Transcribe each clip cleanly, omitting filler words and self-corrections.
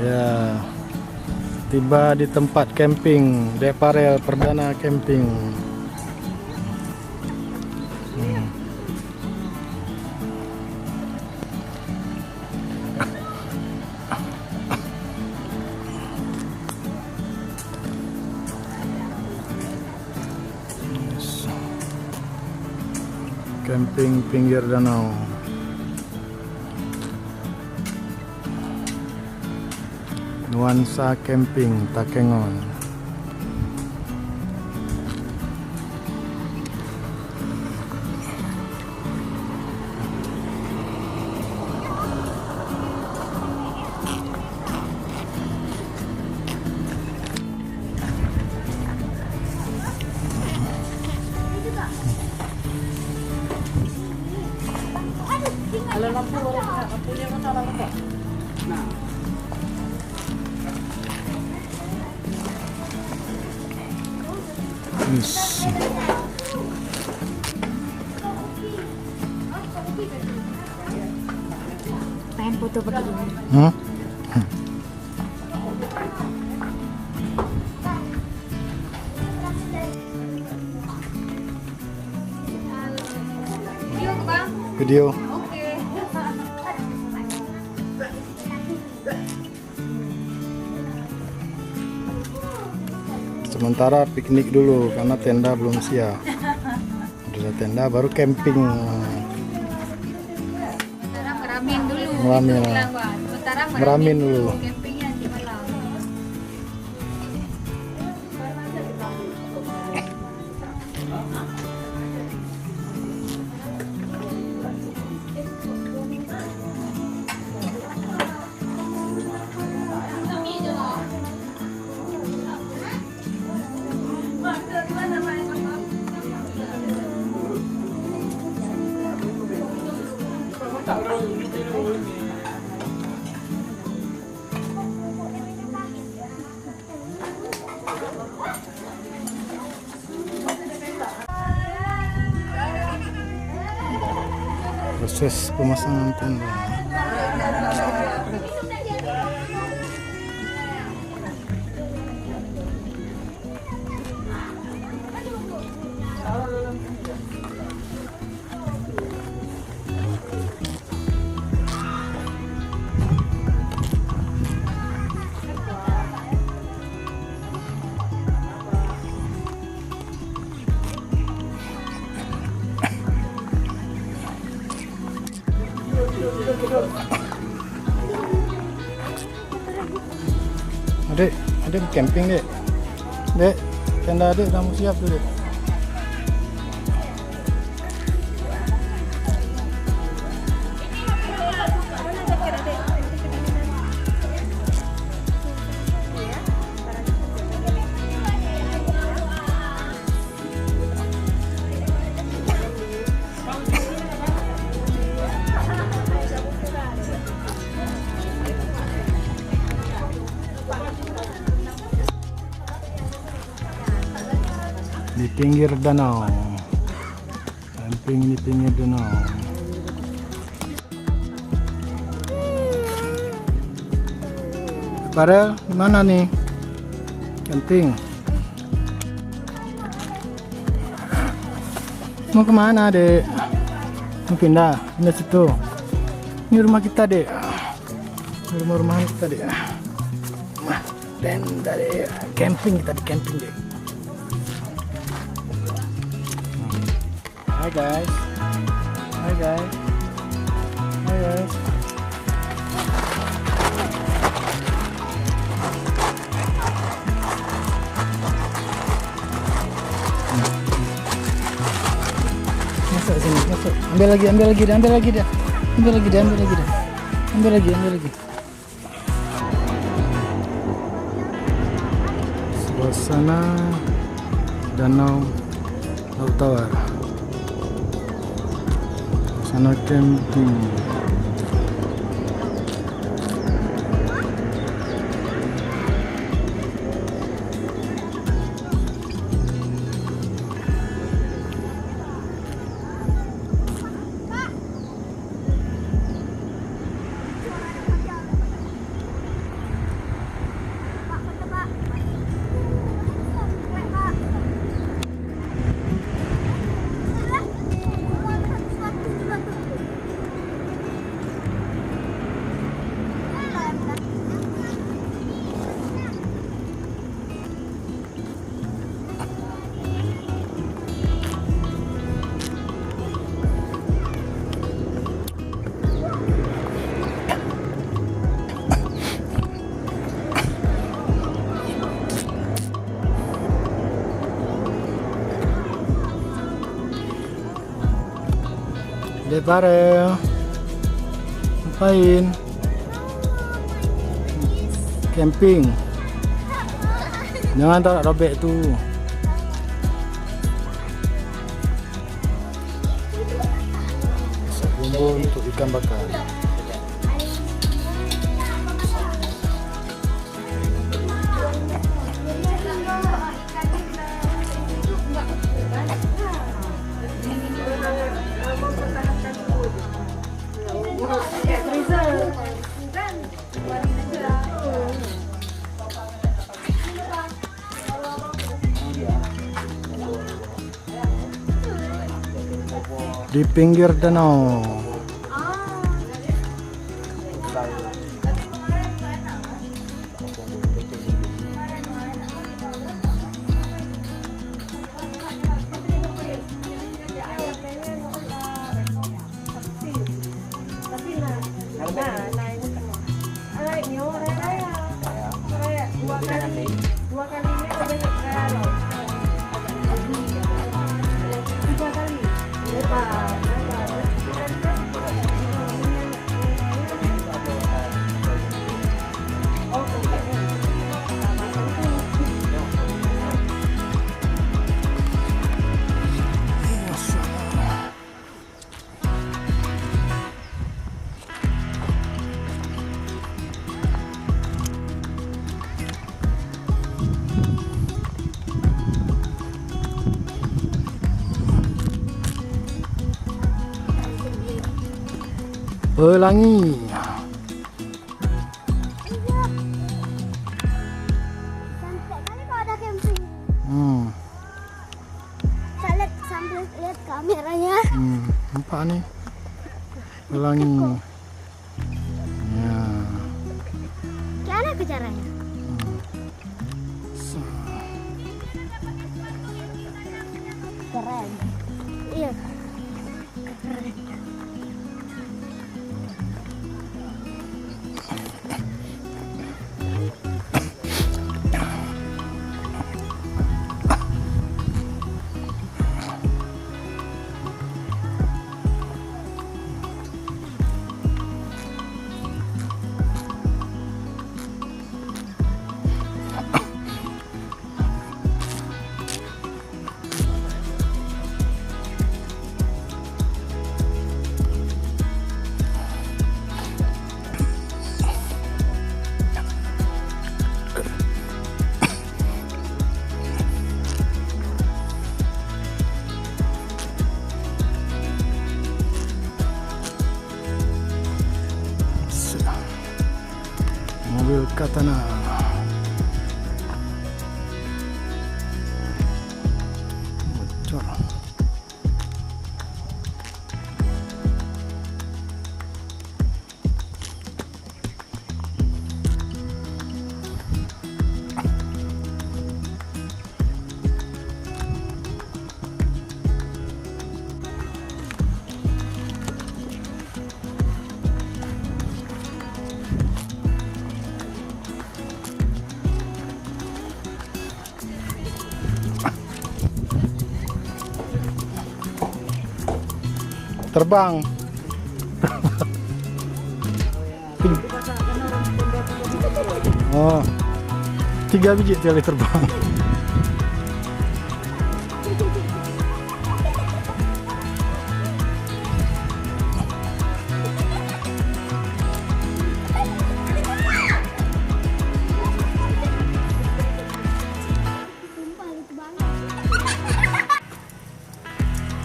Ya, tiba di tempat camping Dek Farel Perdana Camping. Camping pinggir danau. Nuansa camping Takengon. Kalau lampu lampunya masalah apa? Nah. Yes. Pengen foto pakai ini. Video. Sementara piknik dulu karena tenda belum siap. Udah tenda baru camping. Meramin dulu. Meramin. Sementara Meramin dulu. Campingnya di malam. Proses pemasangan tenda. Adek camping dek. Dek, tenda adek dah mau siap tu dek. Di pinggir danau, camping di pinggir danau. Farel, di mana nih? Camping. Mau kemana dek? Mau pindah situ. Ini rumah kita dek. Rumah kita dek. Tenda dek. Camping kita di camping dek. Hi guys. Hi guys. Hi guys. Masuk sini, masuk. Ambil lagi dah. Ambil lagi dah. Suasana danau Laut Tawar. Sana camping. Adik Farel. Ngapain? Camping. Jangan taruh robek tuh. Bumbu untuk ikan bakar. Di pinggir danau. Pelangi. Sampai kali kalau ada camping. Saya lihat sambil lihat kameranya. Nampak nih. Pelangi. Ya. Gimana ke caranya? Keren. Iya. Keren. Mobil Katana. Bocor. Terbang. Oh, 3 biji tali terbang.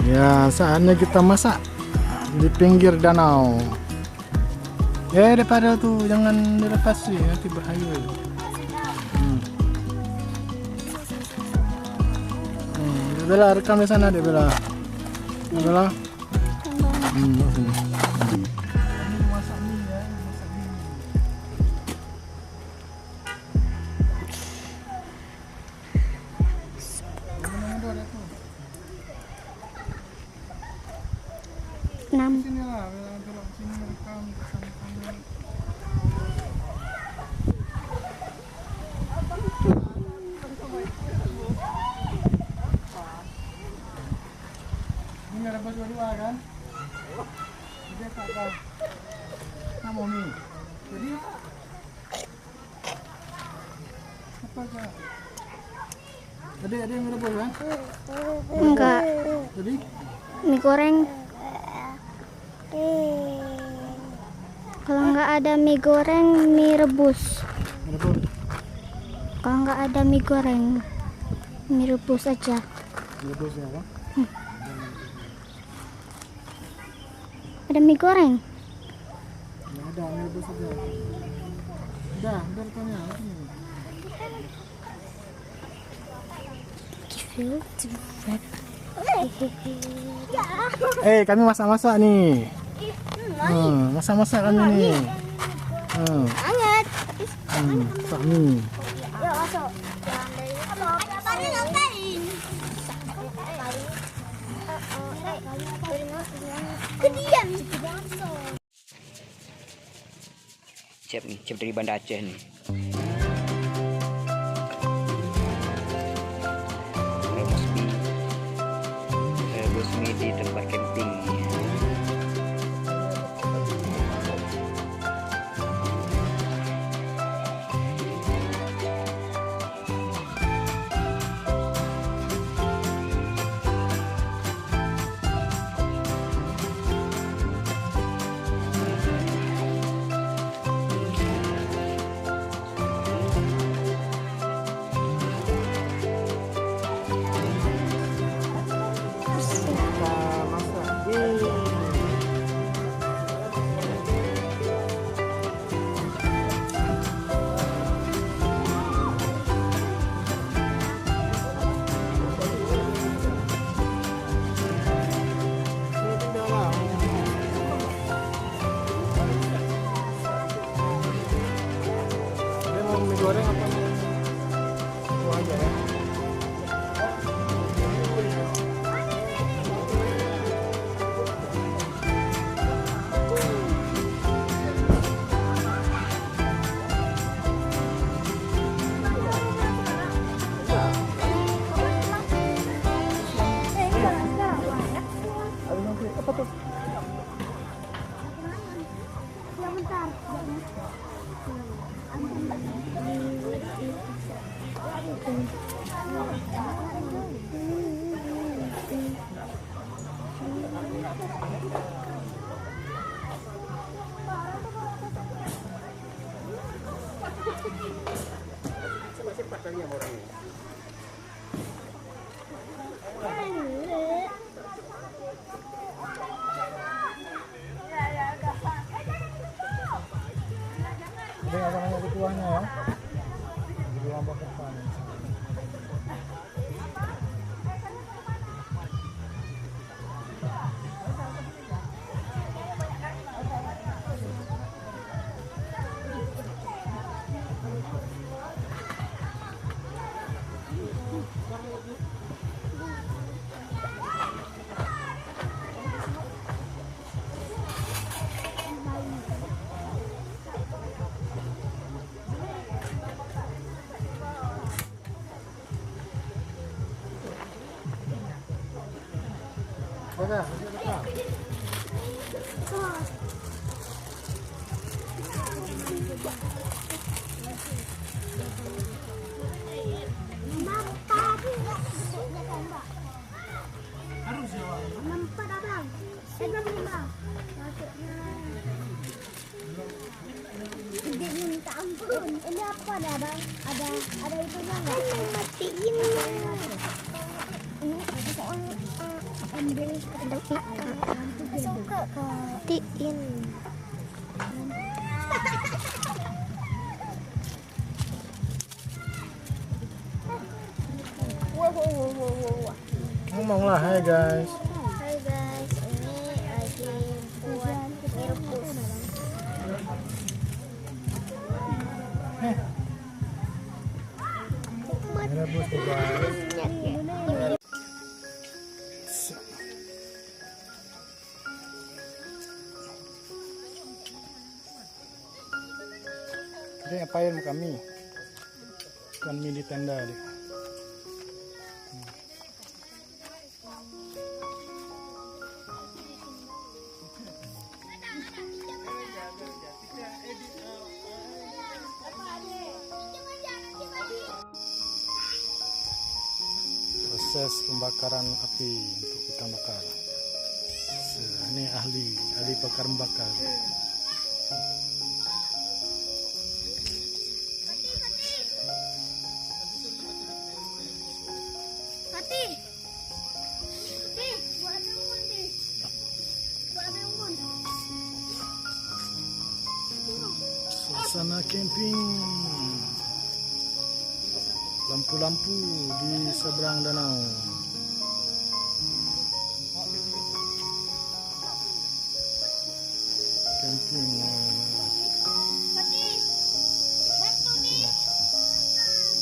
Ya, saatnya kita masak di pinggir danau. Daripada tuh jangan dilepas sih, nanti bahaya. Bella rekam di sana deh, Bella. Bella. Sini. Masak mie ya, masak mie. 6. Sini lah, belok sini rekam sama kamera. Ini ada baju dua kan? mau mie. Jadi apa aja? Ada yang merebus kan? Enggak. Jadi Mie goreng. Kalau nggak ada mie goreng, mie rebus. merebus. Kalau nggak ada mie goreng, mie rebus aja. Merebus ya kan? Ada mie goreng. Ya ada, merebus aja. Udah, biar tanya. Kami masak-masak nih. Masak-masak kami nih. Hangat. Masak mie. Ya masuk. Tadi ngapain? Kediam. Chef nih, chef dari Banda Aceh nih. Rebus mie di tempat camping. Mie goreng apa nih? Itu aja ya. Apa tuh? Jadi nggak banyak di kuahnya ya. Jadi lambak depan. Baga, Nampak abang. Saya belum bang. Dia minta ampun. Ini apa dah bang? Ada itunya nggak? Matiin. Ini ada soal ambil suka matiin. Wow. ngomong lah, hai guys. Hai guys, ini lagi buat mie rebus. Rebus tuh guys. Jadi ngapain kami? Kan mie di tenda deh. proses pembakaran api untuk ikan bakar. Ini ahli bakar membakar. Hati. Buat unggun nih. Buat unggun. Suasana camping. Lampu-lampu di seberang danau. Camping. Hati. Bantu nih.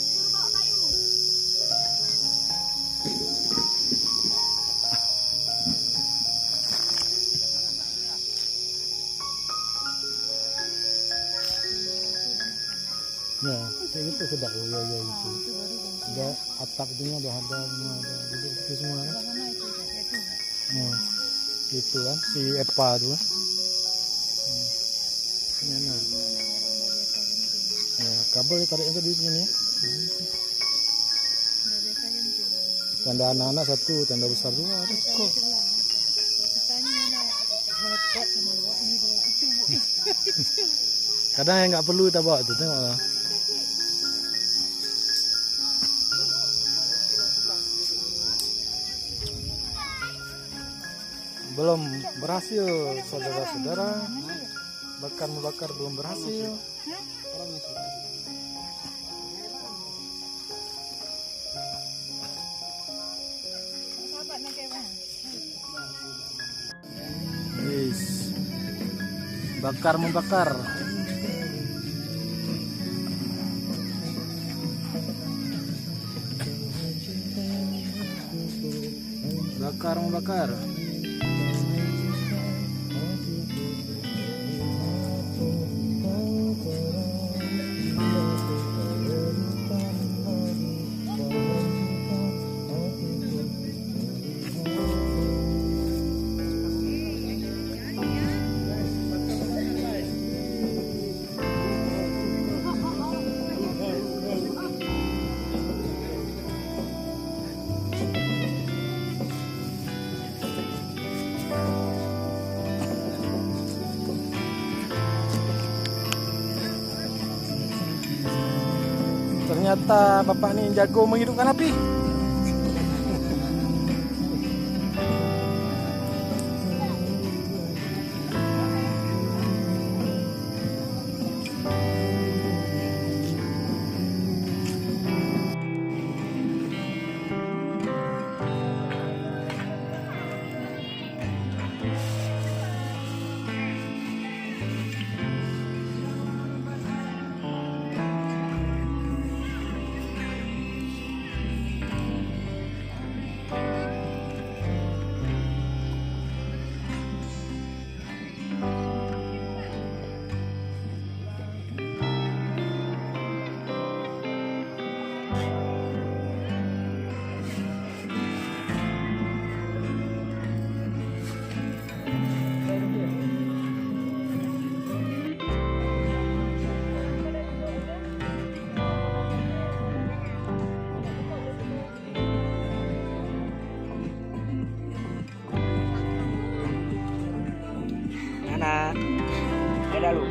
Suruh bawa kayu. Ya, kayak gitu sedap ya itu. Ada atapnya, ada duduk itu semua kan. Nah, itu kan si Epa itu kan. Nah. Ya, kabel ditariknya di sini. Tanda anak-anak satu, tanda besar juga ada kok. Kadang yang nggak perlu kita bawa tuh, tengok lah. Belum berhasil, saudara-saudara. Bakar-membakar belum berhasil. Yes. Bakar-membakar. Bakar-membakar. Ternyata bapak ni jago menghidupkan api. Nana, dadah lu.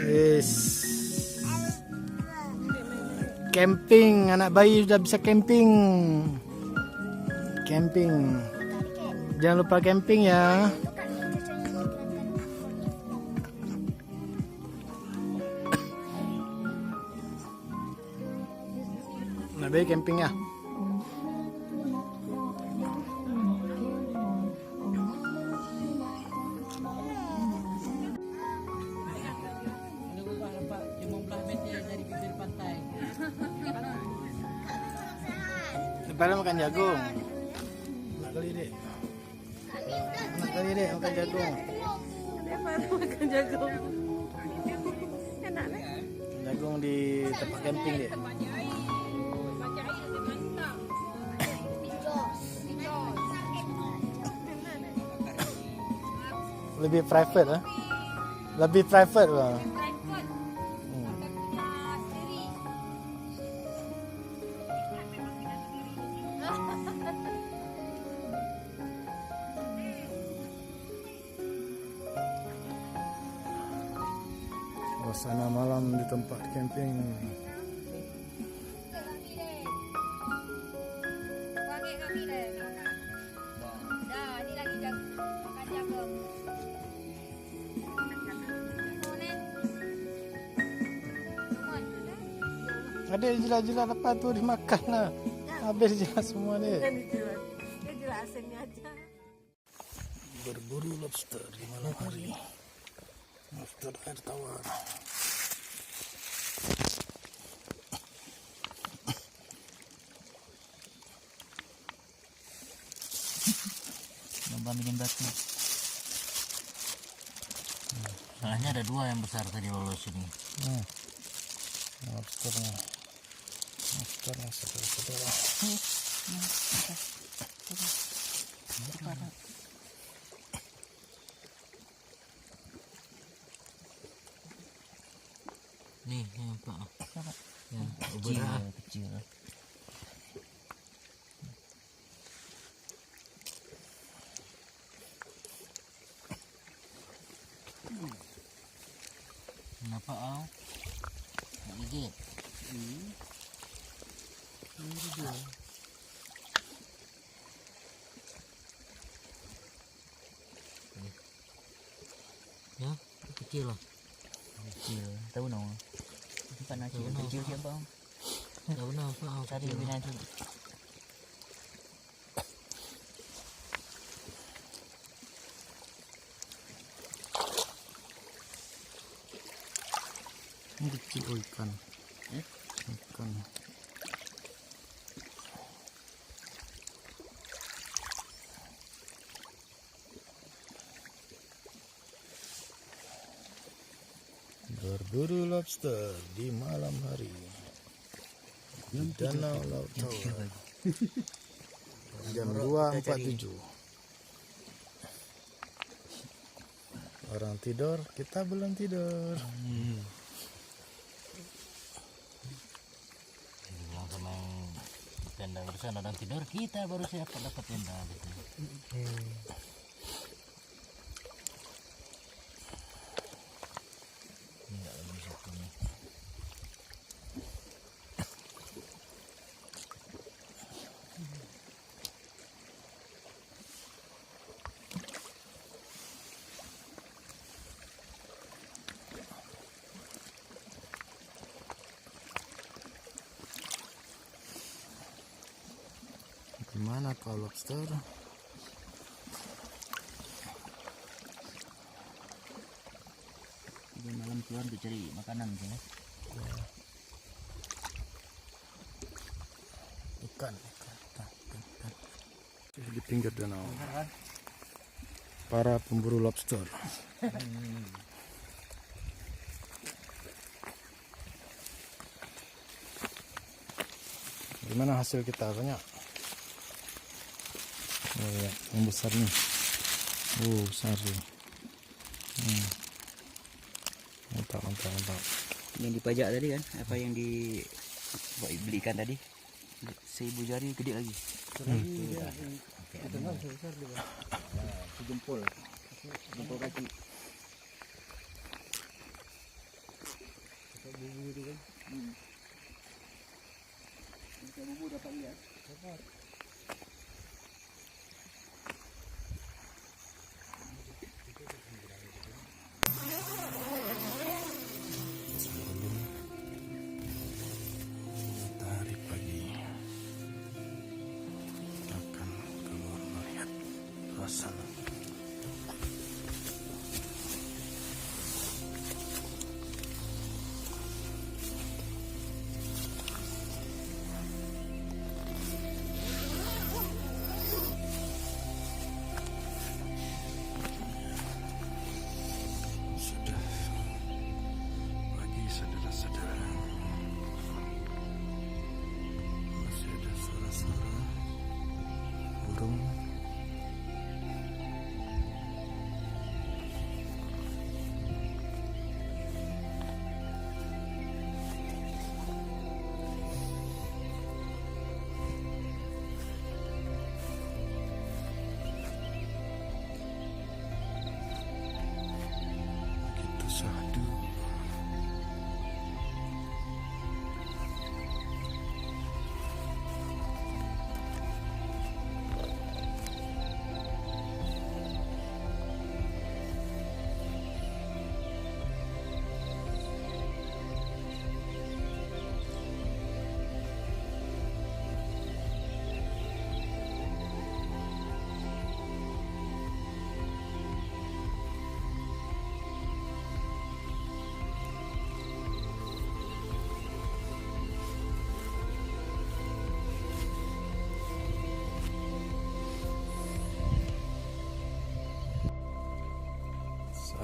Yes. Camping, anak bayi sudah bisa camping. Camping. Jangan lupa camping ya. Anak bayi camping ya. Lepas makan jagung. Nak kali dek. Nak kali dek makan jagung. Makan jagung. Enak deh. Jagung di tempat camping dek. lebih private lah. Lebih private lah. Suasana malam di tempat camping. Ada jilat-jilat apa tu dimakan lah. Habis jilat semua ni. Kan dijual. Dia jual asinnya aja. Berburu lobster di malam hari. Lobster air tawar. Lomba bikin batu. Salahnya ada 2 yang besar tadi lolos ini. Lobsternya. Lobsternya saudara-saudara. Nih, yang Pak. Yang kecil, kecil. Kenapa au? Nak gigit? Ya, kecil lah. Kecil, tahu no. Tempat nak kecil siapa? Tahu no, apa? Cari binatang. Ini kecil ikan. Ikan. Berburu lobster di malam hari di Danau Laut Tawar. Jam 2.47. Orang tidur, kita belum tidur. Bilang sama yang tenda bersama orang tidur, kita baru siap dapat tenda gitu. Enggak lebih satu nih. Gimana kau lobster? Jadi malam keluar untuk cari makanan gitu ya. Ikan. Di pinggir danau. Para pemburu lobster. Gimana hasil kita? Banyak. Oh ya, yang besar nih. Besar sih. Mantap. Yang dipajak tadi kan, apa yang dibelikan tadi, 1000 jari gede lagi. Jempol kaki. Bubu itu kan. Bubu dapat lihat. Dapat.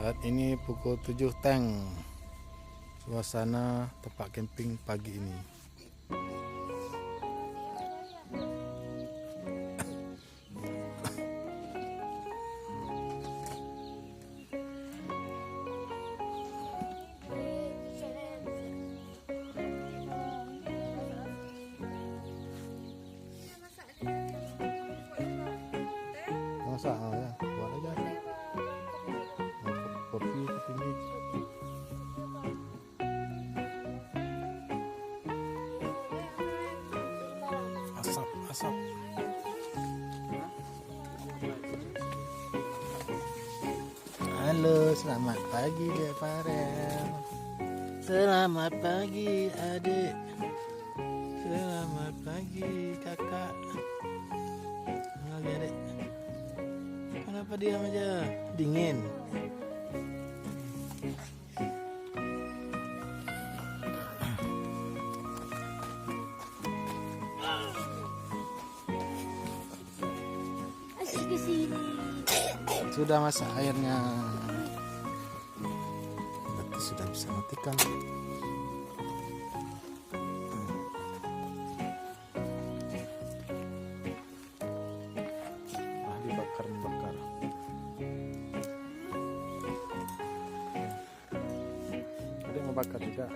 Saat ini pukul 7 teng. Suasana tempat camping pagi ini. Masak ya, buat aja. Kopi ini. Asap. Halo, selamat pagi Dek Farel. Selamat pagi adik. Selamat pagi kakak. Lagi adik. Kenapa diam aja? Dingin. Asyik ke sini. Sudah masak airnya. Berarti sudah bisa matikan. Dibakar. Ada yang ngebakar juga.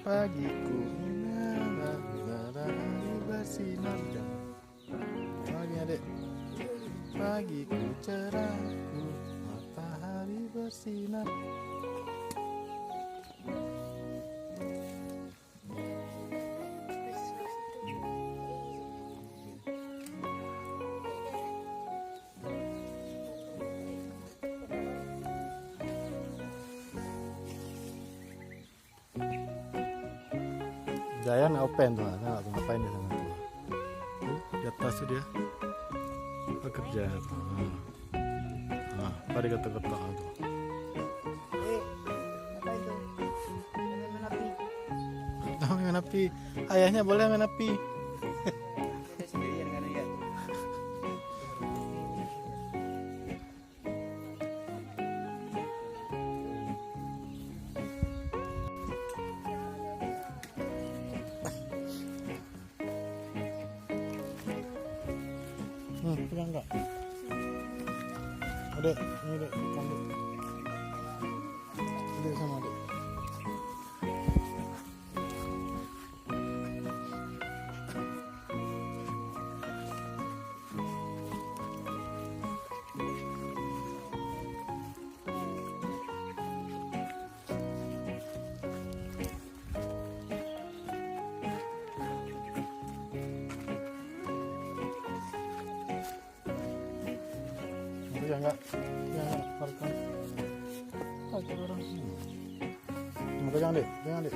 Pagiku matahari bersinar dan lagi adik. Pagiku cerahku matahari bersinar. Jayan open tuh, tengok tuh ngapain di sana tuh. Di atas tuh dia bekerja tuh. Apa dia ketok-ketok tuh. Main api. Ayahnya boleh main api. Pegang enggak? Adek, ini dek, ikan dek. Adek sama adek. Ya enggak, parkan. Aja orang. Jangan dek.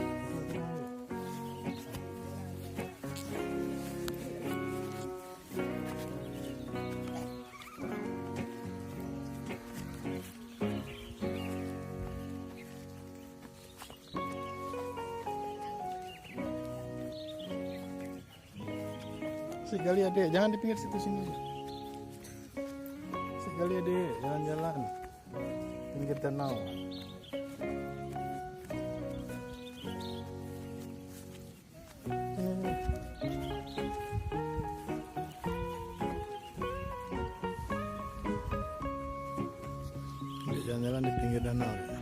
Sekali adek, jangan di pinggir situ sini. Sekali adek, jalan-jalan pinggir danau. Jalan-jalan di pinggir danau ya.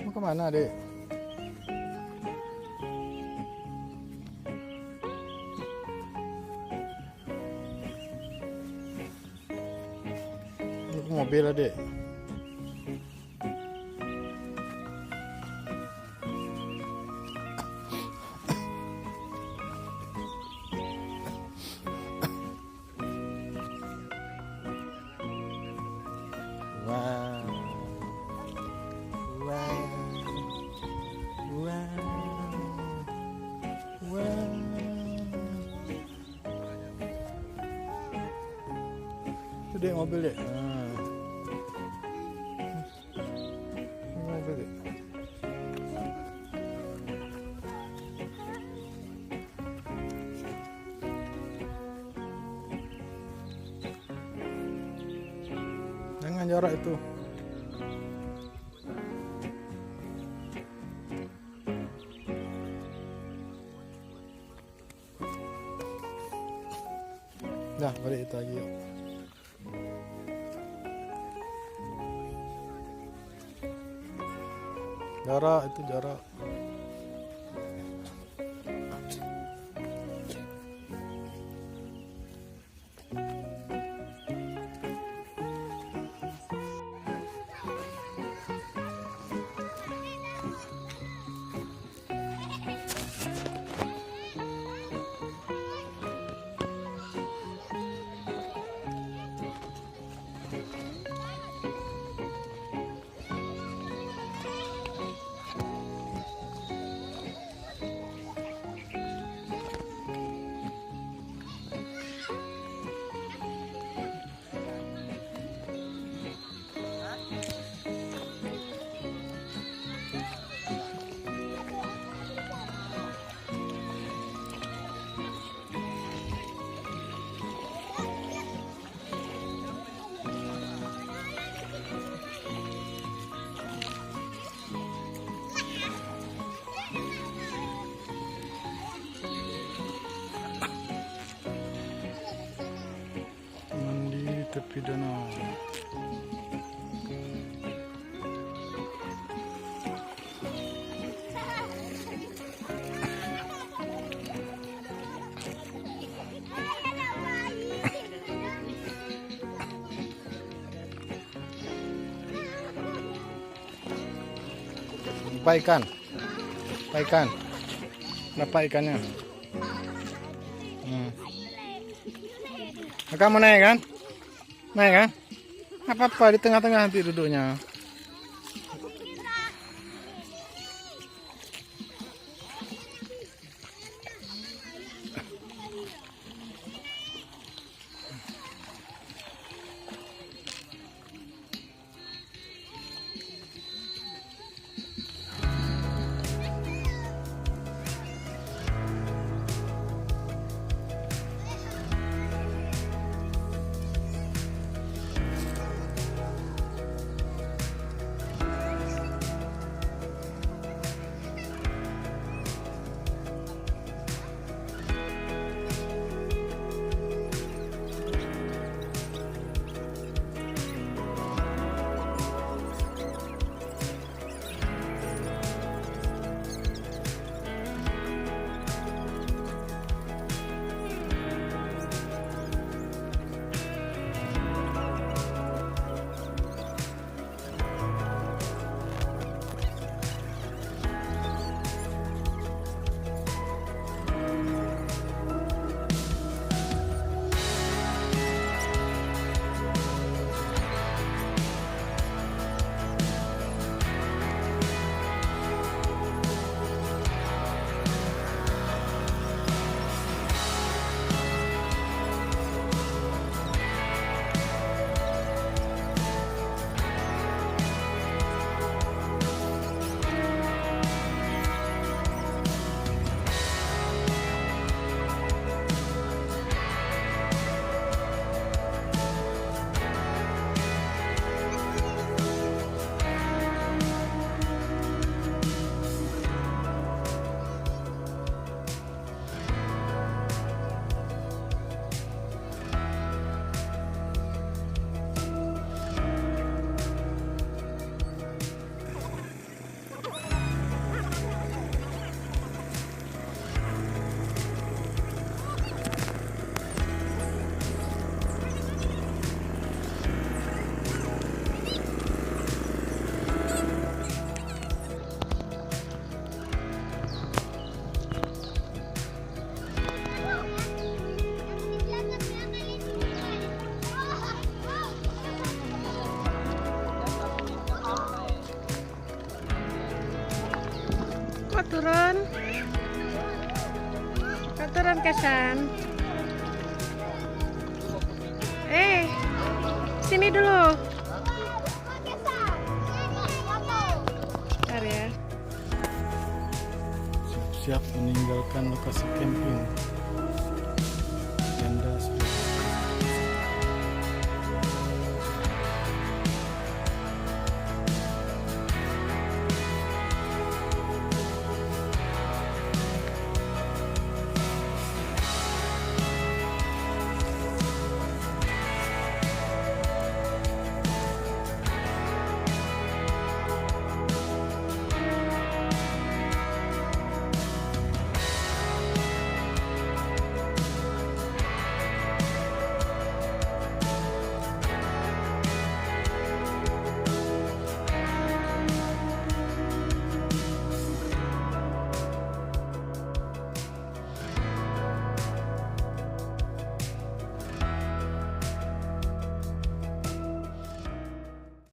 Mau kemana dek? Ini ke mobil adek. Wow. Dek, mobil dek. Nah. Mobil dek. Jangan jarak itu. Dah, balik itu lagi yuk. Jarak itu jarak. Mandi tepi danau. Apa ikan? Apa ikan? Kenapa ikannya? Kamu naik kan? Naik kan? Apa-apa di tengah-tengah nanti duduknya. Kok turun? Kok turun Kesan? Sini dulu. Bentar ya. Siap meninggalkan lokasi camping.